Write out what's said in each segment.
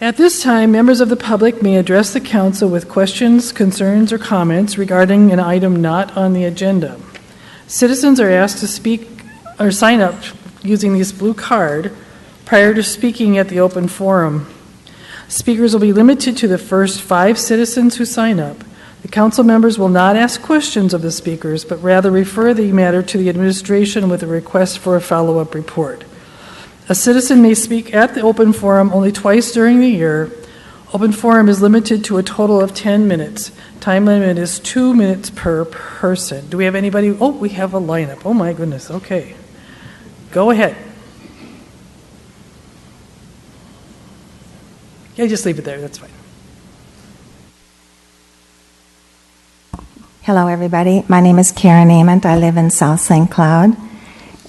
At this time, members of the public may address the council with questions, concerns, or comments regarding an item not on the agenda. Citizens are asked to speak or sign up using this blue card prior to speaking at the open forum. Speakers will be limited to the first 5 citizens who sign up. The council members will not ask questions of the speakers, but rather refer the matter to the administration with a request for a follow-up report. A citizen may speak at the open forum only twice during the year. Open forum is limited to a total of 10 minutes. Time limit is 2 minutes per person. Do we have anybody? Oh, we have a lineup. Oh my goodness, okay. Go ahead. Yeah, just leave it there, that's fine. Hello everybody, my name is Karen Ament. I live in South St. Cloud.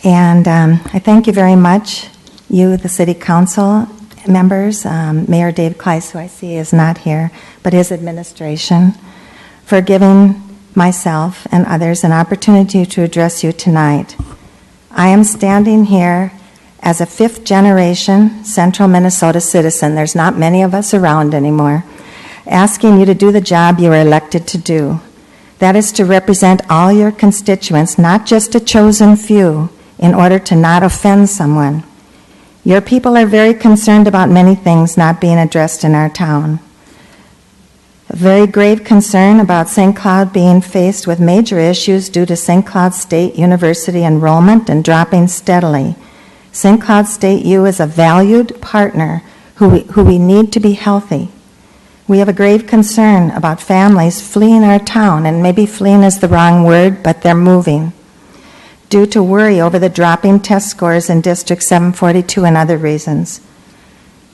And I thank you very much, you, the City Council members, Mayor Dave Kleiss, who I see is not here, but his administration, for giving myself and others an opportunity to address you tonight. I am standing here as a 5th-generation Central Minnesota citizen. There's not many of us around anymore, asking you to do the job you were elected to do. That is to represent all your constituents, not just a chosen few, in order to not offend someone. Your people are very concerned about many things not being addressed in our town. A very grave concern about St. Cloud being faced with major issues due to St. Cloud State University enrollment and dropping steadily. St. Cloud State U is a valued partner who we need to be healthy. We have a grave concern about families fleeing our town, and maybe fleeing is the wrong word, but they're moving, due to worry over the dropping test scores in District 742 and other reasons.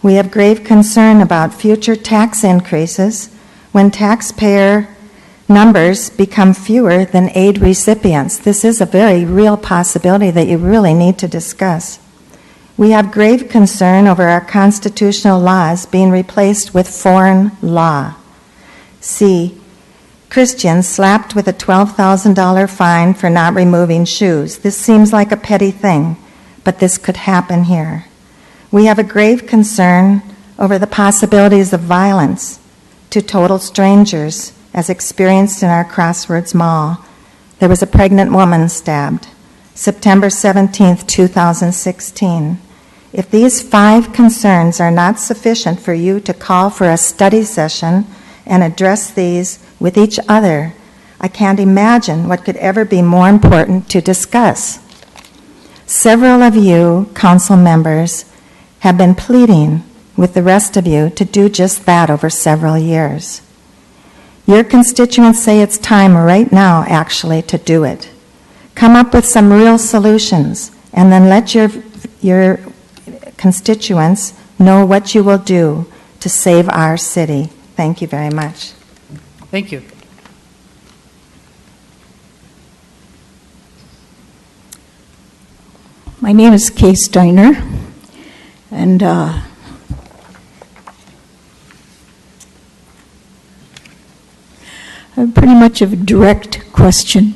We have grave concern about future tax increases when taxpayer numbers become fewer than aid recipients. This is a very real possibility that you really need to discuss. We have grave concern over our constitutional laws being replaced with foreign law. See, Christians slapped with a $12,000 fine for not removing shoes. This seems like a petty thing, but this could happen here. We have a grave concern over the possibilities of violence to total strangers, as experienced in our Crossroads Mall. There was a pregnant woman stabbed, September 17th, 2016. If these 5 concerns are not sufficient for you to call for a study session and address these with each other, I can't imagine what could ever be more important to discuss. Several of you, council members, have been pleading with the rest of you to do just that over several years. Your constituents say it's time right now, actually, to do it. Come up with some real solutions, and then let your constituents know what you will do to save our city. Thank you very much. Thank you. My name is Kay Steiner, and I have pretty much of a direct question,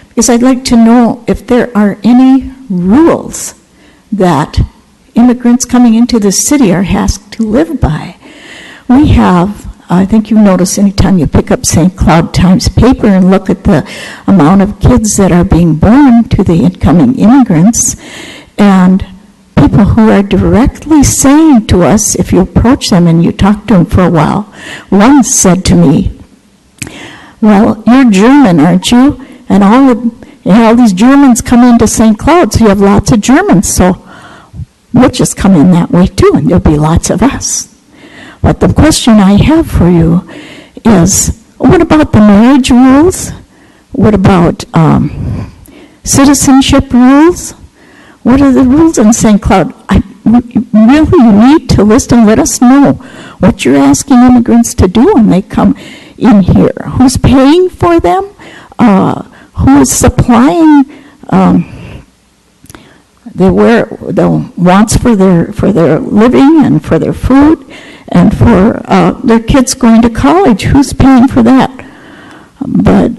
because I'd like to know if there are any rules that immigrants coming into the city are asked to live by. We have, I think you notice anytime you pick up St. Cloud Times paper and look at the amount of kids that are being born to the incoming immigrants, and people who are directly saying to us, if you approach them and you talk to them for a while, one said to me, well, you're German, aren't you? And all these Germans come into St. Cloud, so you have lots of Germans, so we'll just come in that way too, and there'll be lots of us. But the question I have for you is, what about the marriage rules? What about citizenship rules? What are the rules in St. Cloud? You need to list and let us know what you're asking immigrants to do when they come in here. Who's paying for them? Who is supplying the wants for their living and for their food and for their kids going to college? Who's paying for that? But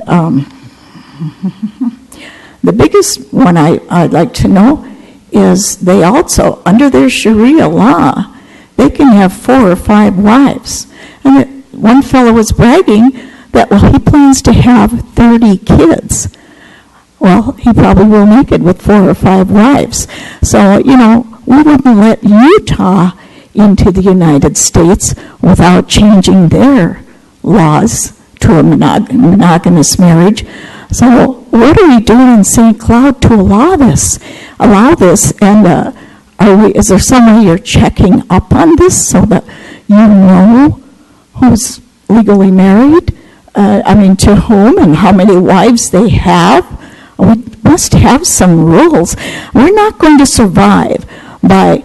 the biggest one I'd like to know is they also, under their Sharia law, they can have 4 or 5 wives. And one fellow was bragging that, well, he plans to have 30 kids. Well, he probably will make it with 4 or 5 wives. So, we wouldn't let Utah into the United States without changing their laws to a monogamous marriage. So what are we doing in St. Cloud to allow this? And is there some way you're checking up on this so that you know who's legally married? To whom and how many wives they have? We must have some rules. We're not going to survive by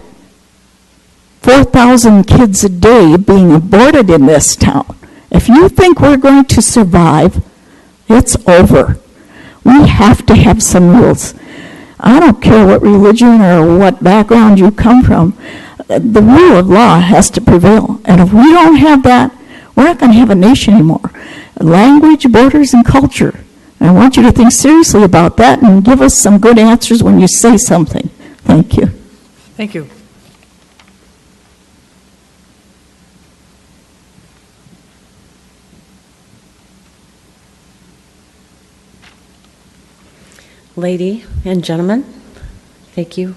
4,000 kids a day being aborted in this town. If you think we're going to survive, it's over. We have to have some rules. I don't care what religion or what background you come from. The rule of law has to prevail. And if we don't have that, we're not going to have a nation anymore. Language, borders, and culture. And I want you to think seriously about that and give us some good answers when you say something. Thank you. Thank you. Lady and gentlemen, thank you.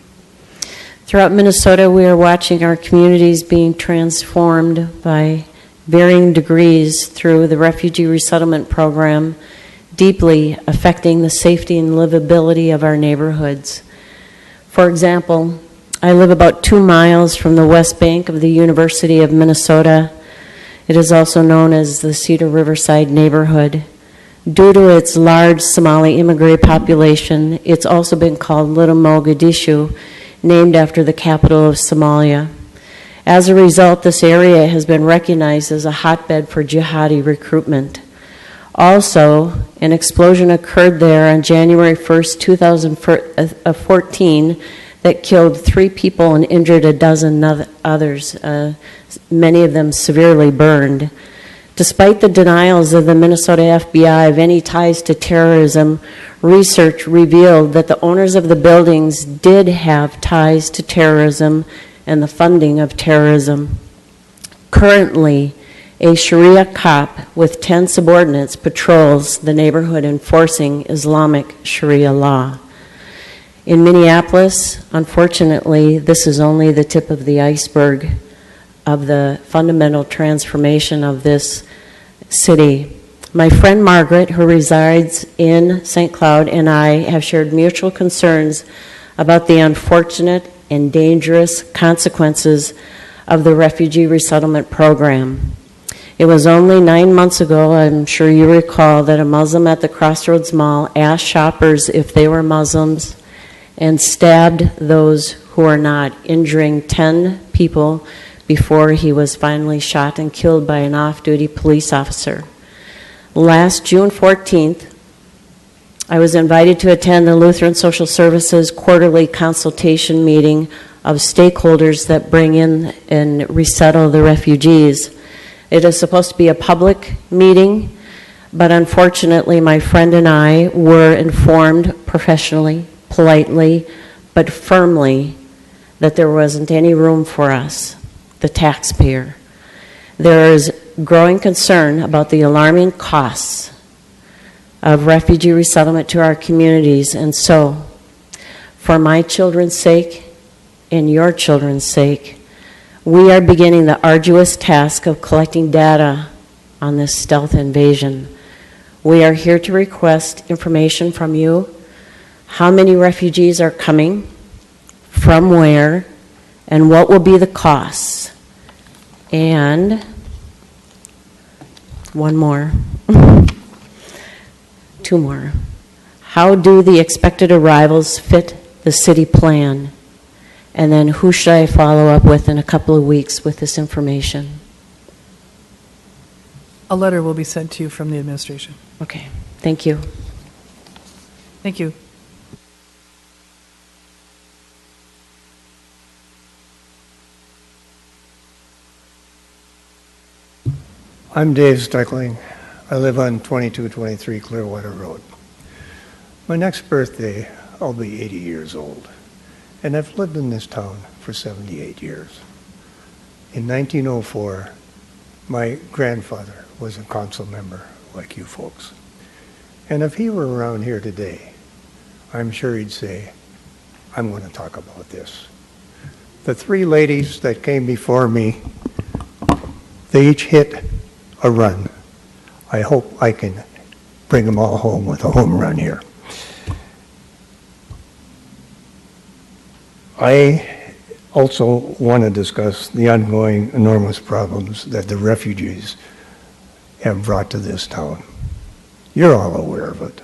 Throughout Minnesota, we are watching our communities being transformed by varying degrees through the refugee resettlement program, deeply affecting the safety and livability of our neighborhoods. For example, I live about 2 miles from the west bank of the University of Minnesota. It is also known as the Cedar Riverside neighborhood. Due to its large Somali immigrant population, it's also been called Little Mogadishu, named after the capital of Somalia. As a result, this area has been recognized as a hotbed for jihadi recruitment. Also, an explosion occurred there on January 1st, 2014 that killed 3 people and injured a dozen others, many of them severely burned. Despite the denials of the Minnesota FBI of any ties to terrorism, research revealed that the owners of the buildings did have ties to terrorism and the funding of terrorism. Currently, a Sharia cop with 10 subordinates patrols the neighborhood enforcing Islamic Sharia law. In Minneapolis, unfortunately, this is only the tip of the iceberg of the fundamental transformation of this city. My friend Margaret, who resides in St. Cloud, and I have shared mutual concerns about the unfortunate and dangerous consequences of the refugee resettlement program. It was only 9 months ago, I'm sure you recall, that a Muslim at the Crossroads Mall asked shoppers if they were Muslims and stabbed those who are not, injuring 10 people before he was finally shot and killed by an off-duty police officer. Last June 14th, I was invited to attend the Lutheran Social Services quarterly consultation meeting of stakeholders that bring in and resettle the refugees. It is supposed to be a public meeting, but unfortunately my friend and I were informed professionally, politely, but firmly that there wasn't any room for us, the taxpayer. There is growing concern about the alarming costs of refugee resettlement to our communities, and so, for my children's sake and your children's sake, we are beginning the arduous task of collecting data on this stealth invasion. We are here to request information from you. How many refugees are coming? From where? And what will be the costs? And one more. 2 more. How do the expected arrivals fit the city plan? And then who should I follow up with in a couple of weeks with this information? A letter will be sent to you from the administration. Okay, thank you. Thank you. I'm Dave Steckling. I live on 2223 Clearwater Road. My next birthday, I'll be 80 years old, and I've lived in this town for 78 years. In 1904, my grandfather was a council member like you folks. And if he were around here today, I'm sure he'd say, I'm going to talk about this. The three ladies that came before me, they each hit a run. I hope I can bring them all home with a home run here. I also want to discuss the ongoing enormous problems that the refugees have brought to this town. You're all aware of it.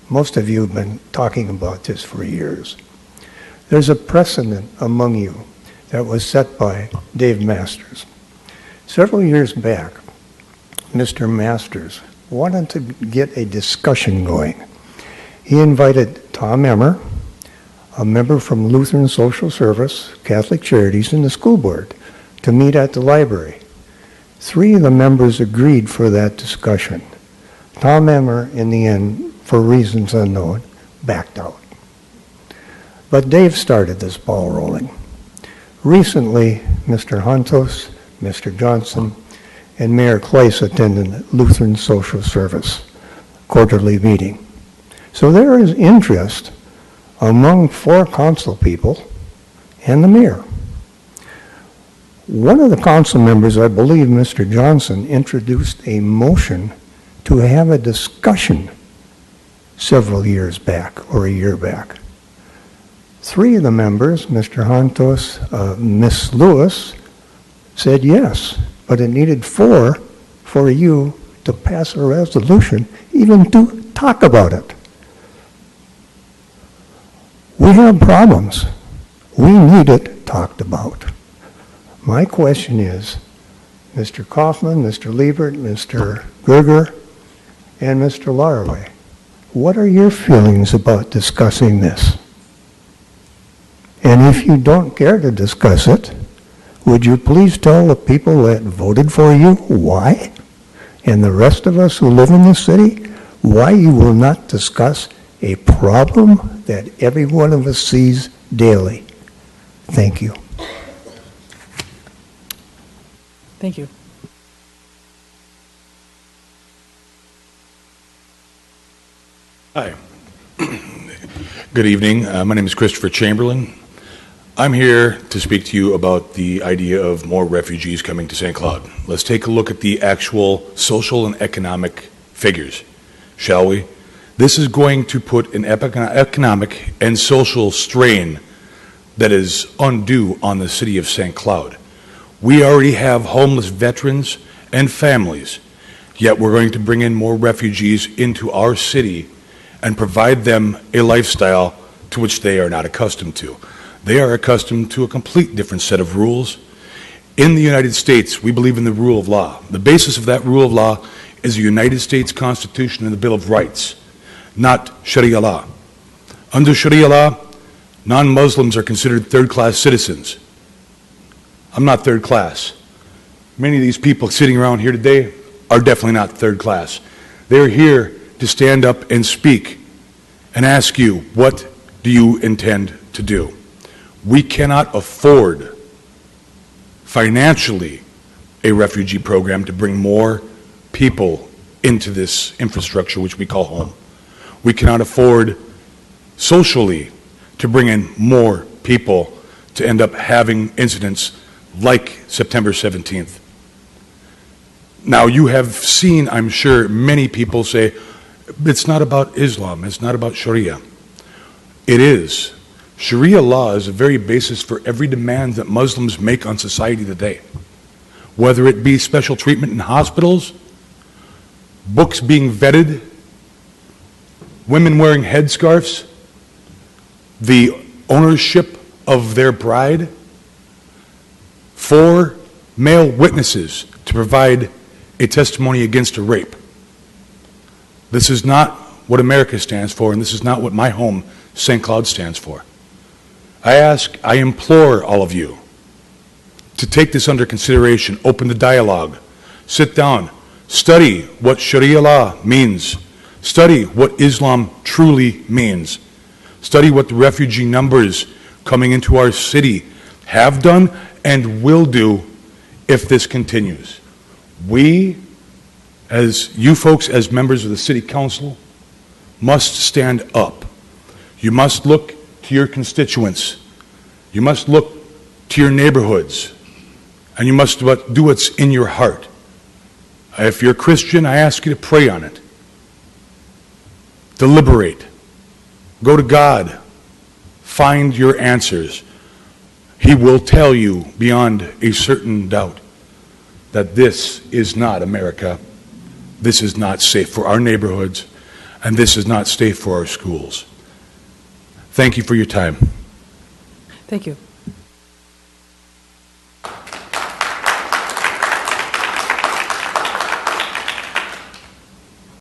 Most of you have been talking about this for years. There's a precedent among you that was set by Dave Masters. Several years back, Mr. Masters wanted to get a discussion going. He invited Tom Emmer, a member from Lutheran Social Service, Catholic Charities, and the school board to meet at the library. 3 of the members agreed for that discussion. Tom Emmer, in the end, for reasons unknown, backed out. But Dave started this ball rolling. Recently, Mr. Hontos, Mr. Johnson, and Mayor Kleiss attended Lutheran Social Service quarterly meeting. So there is interest among 4 council people and the mayor. One of the council members, I believe Mr. Johnson, introduced a motion to have a discussion several years back or a year back. 3 of the members, Mr. Hontos, Ms. Lewis, said yes, but it needed 4 for you to pass a resolution, even to talk about it. We have problems. We need it talked about. My question is, Mr. Kaufman, Mr. Liebert, Mr. Gerger, and Mr. Laraway, what are your feelings about discussing this? And if you don't care to discuss it, would you please tell the people that voted for you why? And the rest of us who live in this city, why you will not discuss a problem that every one of us sees daily. Thank you. Thank you. Hi. Good evening. My name is Christopher Chamberlain. I'm here to speak to you about the idea of more refugees coming to St. Cloud. Let's take a look at the actual social and economic figures, shall we? This is going to put an economic and social strain that is undue on the city of St. Cloud. We already have homeless veterans and families, yet we're going to bring in more refugees into our city and provide them a lifestyle to which they are not accustomed to. They are accustomed to a complete different set of rules. In the United States, we believe in the rule of law. The basis of that rule of law is the United States Constitution and the Bill of Rights, not Sharia law. Under Sharia law, non-Muslims are considered third-class citizens. I'm not third class. Many of these people sitting around here today are definitely not third class. They're here to stand up and speak and ask you, what do you intend to do? We cannot afford financially a refugee program to bring more people into this infrastructure which we call home. We cannot afford socially to bring in more people to end up having incidents like September 17th. Now, you have seen, I'm sure, many people say, it's not about Islam, it's not about Sharia. It is. Sharia law is the very basis for every demand that Muslims make on society today. Whether it be special treatment in hospitals, books being vetted, women wearing headscarves, the ownership of their bride, 4 male witnesses to provide a testimony against a rape. This is not what America stands for, and this is not what my home, St. Cloud, stands for. I implore all of you to take this under consideration, open the dialogue, sit down, study what Sharia law means, study what Islam truly means, study what the refugee numbers coming into our city have done and will do if this continues. We, as you folks, as members of the City Council, must stand up. You must look to your constituents. You must look to your neighborhoods. And you must do what's in your heart. If you're a Christian, I ask you to pray on it. Deliberate. Go to God. Find your answers. He will tell you beyond a certain doubt that this is not America. This is not safe for our neighborhoods, and this is not safe for our schools. Thank you for your time. Thank you.